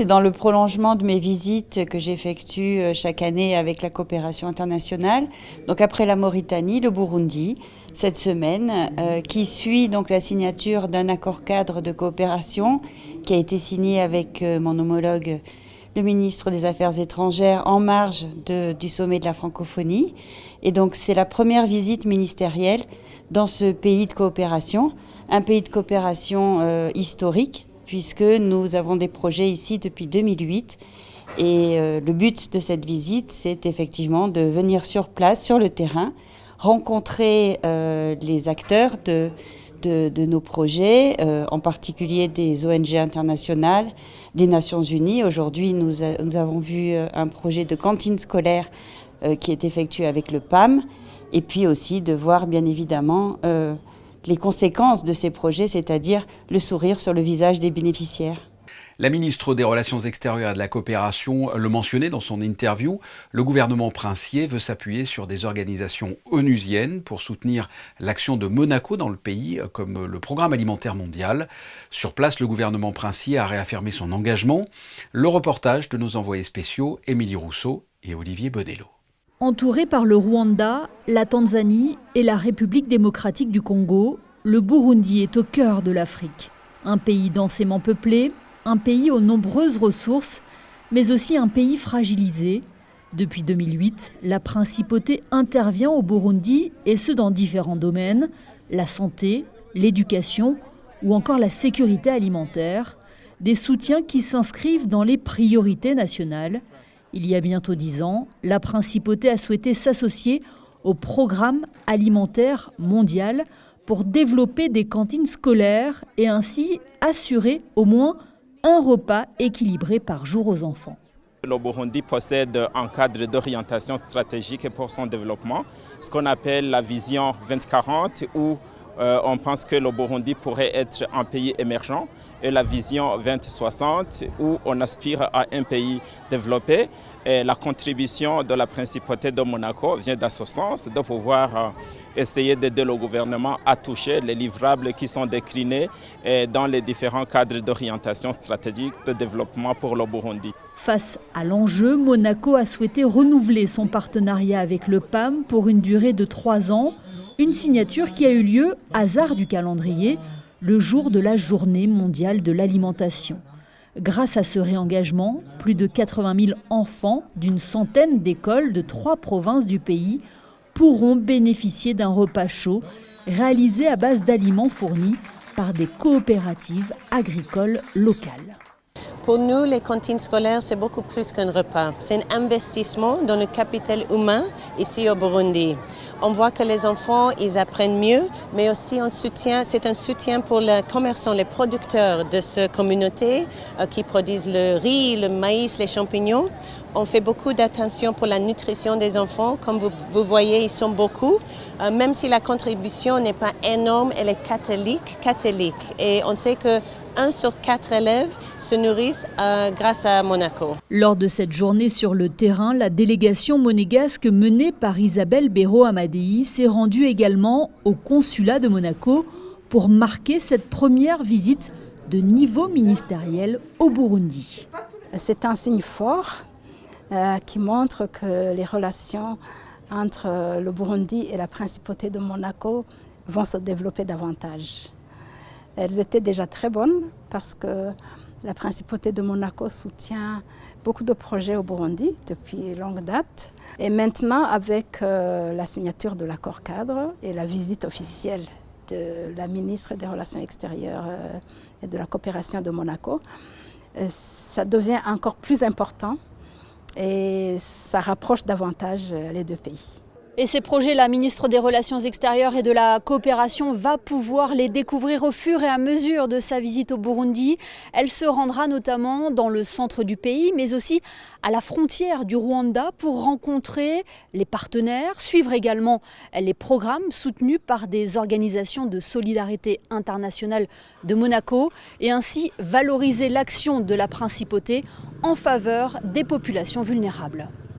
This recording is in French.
c'est dans le prolongement de mes visites que j'effectue chaque année avec la coopération internationale. Donc après la Mauritanie, le Burundi, cette semaine, qui suit donc la signature d'un accord cadre de coopération qui a été signé avec mon homologue, le ministre des Affaires étrangères, en marge du sommet de la francophonie. Et donc c'est la première visite ministérielle dans ce pays de coopération, un pays de coopération historique, puisque nous avons des projets ici depuis 2008. Et le but de cette visite, c'est effectivement de venir sur place, sur le terrain, rencontrer les acteurs de nos projets, en particulier des ONG internationales, des Nations Unies. Aujourd'hui, nous avons vu un projet de cantine scolaire qui est effectué avec le PAM, et puis aussi de voir bien évidemment les conséquences de ces projets, c'est-à-dire le sourire sur le visage des bénéficiaires. La ministre des Relations extérieures et de la coopération le mentionnait dans son interview. Le gouvernement princier veut s'appuyer sur des organisations onusiennes pour soutenir l'action de Monaco dans le pays, comme le Programme alimentaire mondial. Sur place, le gouvernement princier a réaffirmé son engagement. Le reportage de nos envoyés spéciaux, Émilie Rousseau et Olivier Bodello. Entouré par le Rwanda, la Tanzanie et la République démocratique du Congo, le Burundi est au cœur de l'Afrique. Un pays densément peuplé, un pays aux nombreuses ressources, mais aussi un pays fragilisé. Depuis 2008, la principauté intervient au Burundi, et ce dans différents domaines, la santé, l'éducation ou encore la sécurité alimentaire, des soutiens qui s'inscrivent dans les priorités nationales. Il y a bientôt 10 ans, la principauté a souhaité s'associer au Programme alimentaire mondial pour développer des cantines scolaires et ainsi assurer au moins un repas équilibré par jour aux enfants. Le Burundi possède un cadre d'orientation stratégique pour son développement, ce qu'on appelle la vision 2040, où on pense que le Burundi pourrait être un pays émergent, et la vision 2060, où on aspire à un pays développé. Et la contribution de la principauté de Monaco vient dans ce sens, de pouvoir essayer d'aider le gouvernement à toucher les livrables qui sont déclinés dans les différents cadres d'orientation stratégique de développement pour le Burundi. Face à l'enjeu, Monaco a souhaité renouveler son partenariat avec le PAM pour une durée de 3 ans, une signature qui a eu lieu, hasard du calendrier, le jour de la Journée mondiale de l'alimentation. Grâce à ce réengagement, plus de 80 000 enfants d'une centaine d'écoles de 3 provinces du pays pourront bénéficier d'un repas chaud réalisé à base d'aliments fournis par des coopératives agricoles locales. Pour nous, les cantines scolaires, c'est beaucoup plus qu'un repas. C'est un investissement dans le capital humain ici au Burundi. On voit que les enfants, ils apprennent mieux, mais aussi c'est un soutien pour les commerçants, les producteurs de cette communauté qui produisent le riz, le maïs, les champignons. On fait beaucoup d'attention pour la nutrition des enfants. Comme vous voyez, ils sont beaucoup. Même si la contribution n'est pas énorme, elle est catholique. Et on sait que 1 sur 4 élèves se nourrissent grâce à Monaco. Lors de cette journée sur le terrain, la délégation monégasque menée par Isabelle Béraud-Amadei s'est rendue également au consulat de Monaco pour marquer cette première visite de niveau ministériel au Burundi. C'est un signe fort qui montre que les relations entre le Burundi et la principauté de Monaco vont se développer davantage. Elles étaient déjà très bonnes parce que la principauté de Monaco soutient beaucoup de projets au Burundi depuis longue date. Et maintenant, avec la signature de l'accord cadre et la visite officielle de la ministre des Relations extérieures et de la coopération de Monaco, ça devient encore plus important et ça rapproche davantage les deux pays. Et ces projets, la ministre des Relations extérieures et de la coopération va pouvoir les découvrir au fur et à mesure de sa visite au Burundi. Elle se rendra notamment dans le centre du pays, mais aussi à la frontière du Rwanda pour rencontrer les partenaires, suivre également les programmes soutenus par des organisations de solidarité internationale de Monaco et ainsi valoriser l'action de la principauté en faveur des populations vulnérables.